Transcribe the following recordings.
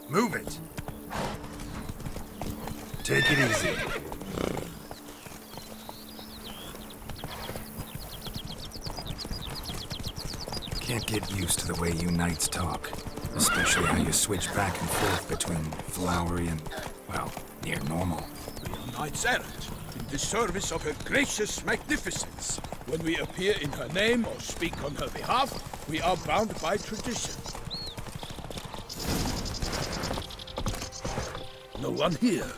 Move it. Take it easy. Can't get used to the way you knights talk. Especially how you switch back and forth between flowery and, well, near normal. We are knights errant, in the service of her gracious magnificence. When we appear in her name or speak on her behalf, we are bound by tradition. No one here.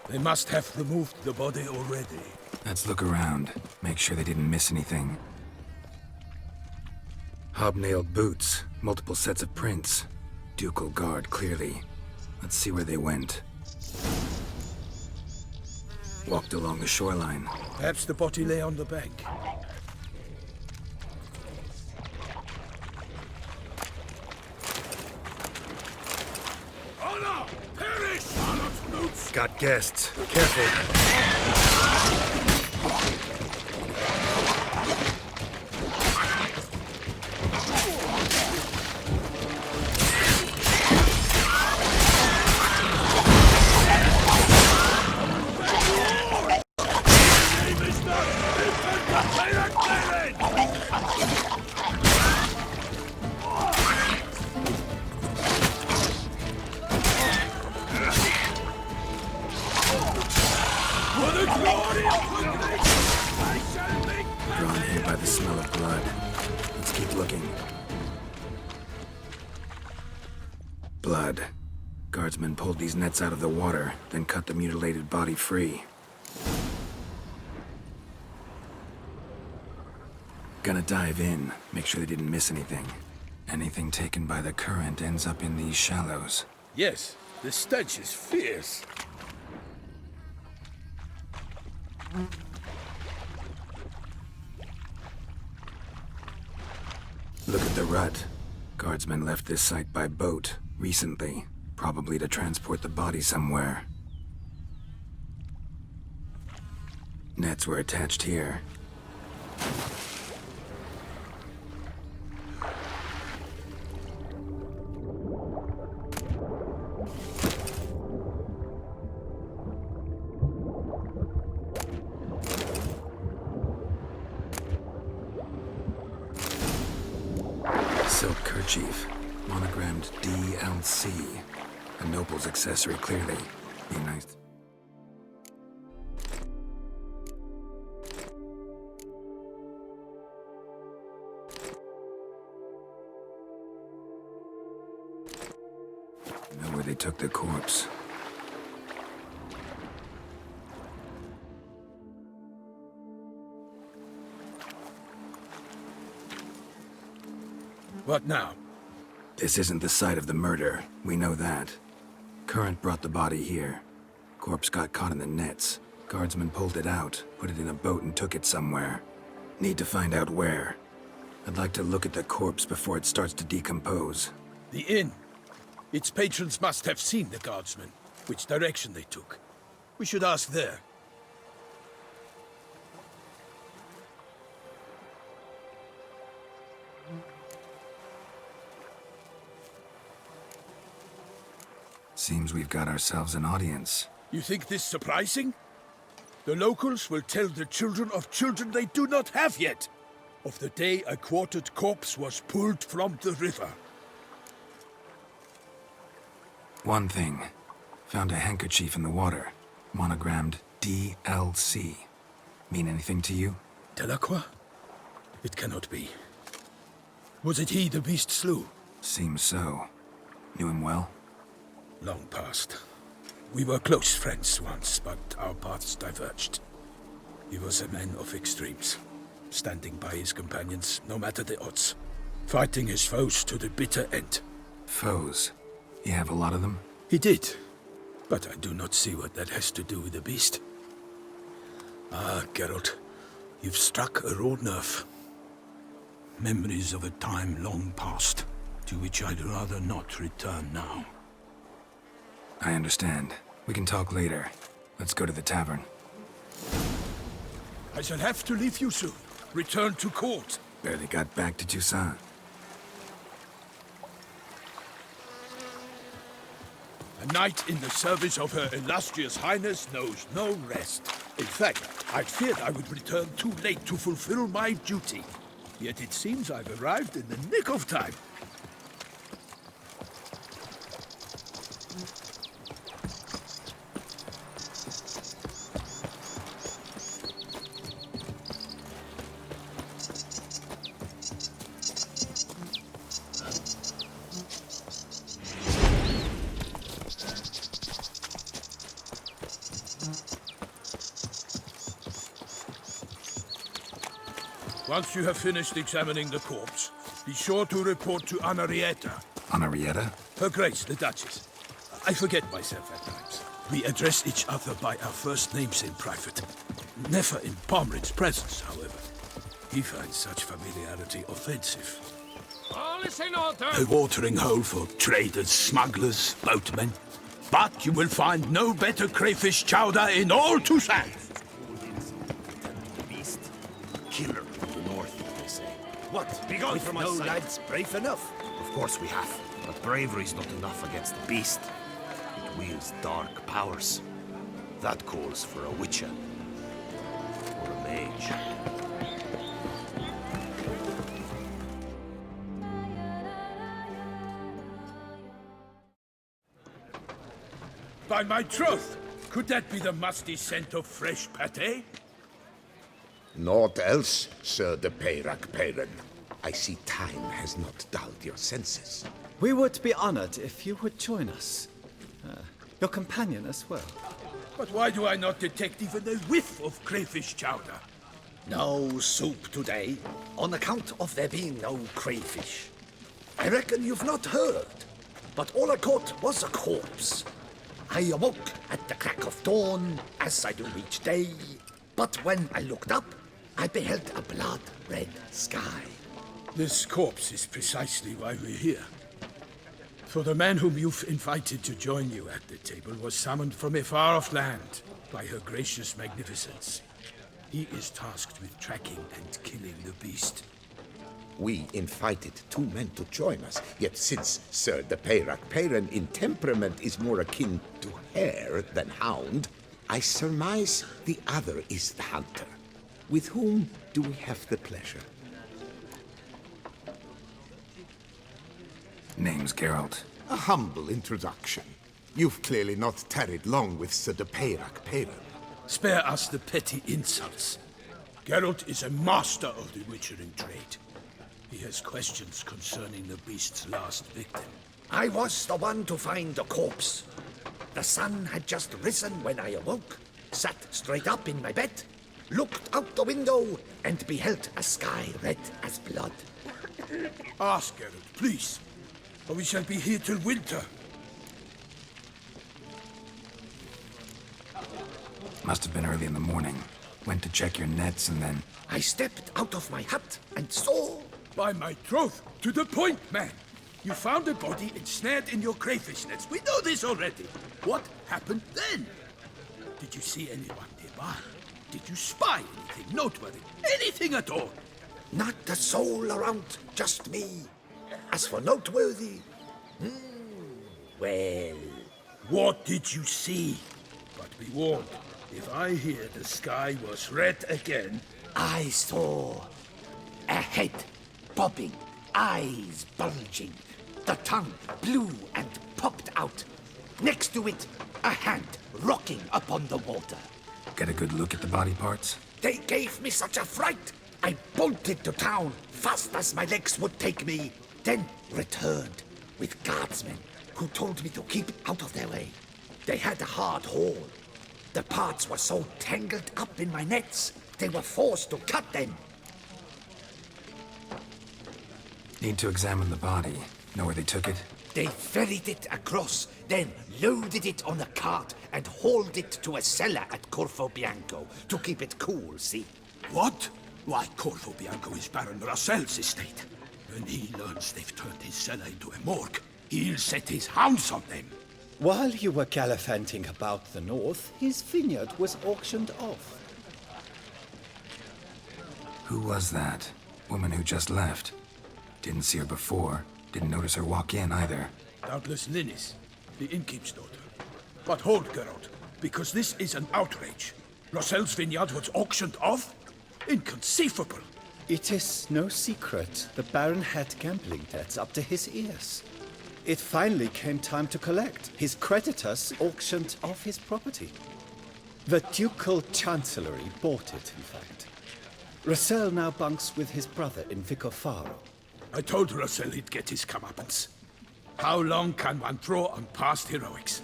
They must have removed the body already. Let's look around. Make sure they didn't miss anything. Hobnailed boots, multiple sets of prints. Ducal guard, clearly. Let's see where they went. Walked along the shoreline. Perhaps the body lay on the bank. Honor! Perish! Charlotte Roots! Got guests. Careful. Drawn here by the smell of blood. Let's keep looking. Blood. Guardsmen pulled these nets out of the water, then cut the mutilated body free. Gonna dive in, make sure they didn't miss anything. Anything taken by the current ends up in these shallows. Yes, the stench is fierce. Look at the rut. Guardsmen left this site by boat, recently. Probably to transport the body somewhere. Nets were attached here. Silk kerchief, monogrammed DLC. A noble's accessory, clearly. Be nice. Know where they took the corpse. What now? This isn't the site of the murder. We know that. Current brought the body here. Corpse got caught in the nets. Guardsmen pulled it out, put it in a boat and took it somewhere. Need to find out where. I'd like to look at the corpse before it starts to decompose. The inn. Its patrons must have seen the guardsmen, which direction they took. We should ask there. Seems we've got ourselves an audience. You think this surprising? The locals will tell the children of children they do not have yet, of the day a quartered corpse was pulled from the river. One thing. Found a handkerchief in the water. Monogrammed DLC. Mean anything to you? Delacroix? It cannot be. Was it he the beast slew? Seems so. Knew him well? Long past. We were close friends once, but our paths diverged. He was a man of extremes, standing by his companions no matter the odds, fighting his foes to the bitter end. Foes? You have a lot of them? He did, but I do not see what that has to do with the beast. Ah, Geralt, you've struck a raw nerve. Memories of a time long past, to which I'd rather not return now. I understand. We can talk later. Let's go to the tavern. I shall have to leave you soon. Return to court. Barely got back to Toussaint. A knight in the service of Her Illustrious Highness knows no rest. In fact, I feared I would return too late to fulfill my duty. Yet it seems I've arrived in the nick of time. Once you have finished examining the corpse, be sure to report to Anarietta. Anarietta? Her Grace, the Duchess. I forget myself at times. We address each other by our first names in private. Never in Pomrin's presence, however. He finds such familiarity offensive. All is in order. A watering hole for traders, smugglers, boatmen. But you will find no better crayfish chowder in all Toussaint. Beast. Killer of the north, they say. What? Begone With from my no sight. lads brave enough? Of course we have. But bravery's not enough against the beast. It wields dark powers. That calls for a witcher. Or a mage. By my troth, could that be the musty scent of fresh pâté? Naught else, Sir de Peyrac Peyren. I see time has not dulled your senses. We would be honored if you would join us. Your companion as well. But why do I not detect even a whiff of crayfish chowder? No soup today, on account of there being no crayfish. I reckon you've not heard, but all I caught was a corpse. I awoke at the crack of dawn, as I do each day, but when I looked up, I beheld a blood-red sky. This corpse is precisely why we're here. For the man whom you've invited to join you at the table was summoned from a far-off land by her gracious magnificence. He is tasked with tracking and killing the beast. We invited two men to join us, yet since Sir de Peyrac Peyren in temperament is more akin to hare than hound, I surmise the other is the hunter. With whom do we have the pleasure? Name's Geralt. A humble introduction. You've clearly not tarried long with Sir de Peyrac Peyren. Spare us the petty insults. Geralt is a master of the witchering trade. He has questions concerning the beast's last victim. I was the one to find the corpse. The sun had just risen when I awoke, sat straight up in my bed, looked out the window, and beheld a sky red as blood. Ask Geralt, please, or we shall be here till winter. Must have been early in the morning. Went to check your nets and then... I stepped out of my hut and saw... By my troth, to the point, man. You found a body ensnared in your crayfish nets. We know this already. What happened then? Did you see anyone nearby? Did you spy anything noteworthy? Anything at all? Not a soul around, just me. As for noteworthy... well... What did you see? But be warned, if I hear the sky was red again... I saw a head bobbing, eyes bulging, the tongue blue and popped out. Next to it, a hand rocking upon the water. Get a good look at the body parts? They gave me such a fright. I bolted to town fast as my legs would take me, then returned with guardsmen who told me to keep out of their way. They had a hard haul. The parts were so tangled up in my nets, they were forced to cut them. Need to examine the body. Know where they took it? They ferried it across, then loaded it on a cart and hauled it to a cellar at Corvo Bianco to keep it cool, see? What? Why, Corvo Bianco is Baron Rassel's estate. When he learns they've turned his cellar into a morgue, he'll set his hounds on them. While you were gallivanting about the north, his vineyard was auctioned off. Who was that? Woman who just left. Didn't see her before. Didn't notice her walk in either. Doubtless Linnis. the innkeep's daughter. But hold, Geralt, because this is an outrage. Rossel's vineyard was auctioned off? Inconceivable! It is no secret the Baron had gambling debts up to his ears. It finally came time to collect. His creditors auctioned off his property. The Ducal Chancellery bought it, in fact. Rossel now bunks with his brother in Vicofaro. I told Rossel he'd get his comeuppance. How long can one throw on past heroics?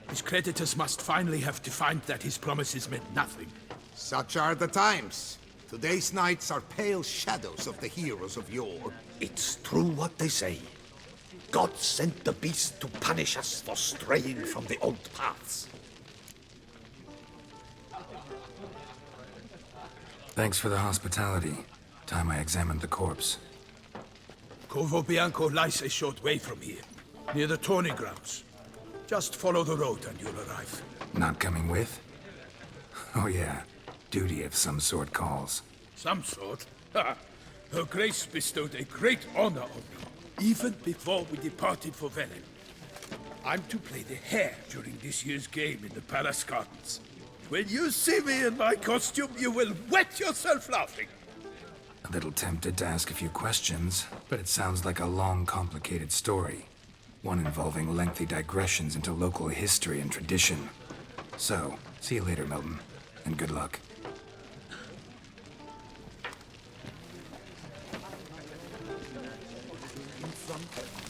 His creditors must finally have to find that his promises meant nothing. Such are the times. Today's knights are pale shadows of the heroes of yore. It's true what they say. God sent the beast to punish us for straying from the old paths. Thanks for the hospitality. Time I examined the corpse. Corvo Bianco lies a short way from here, near the tourney grounds. Just follow the road and you'll arrive. Not coming with? Oh yeah, duty of some sort calls. Some sort? Ha! Her Grace bestowed a great honor on me, even before we departed for Velen. I'm to play the hare during this year's game in the Palace Gardens. When you see me in my costume, you will wet yourself laughing. A little tempted to ask a few questions, but it sounds like a long, complicated story. One involving lengthy digressions into local history and tradition. So, see you later, Milton, and good luck. In front.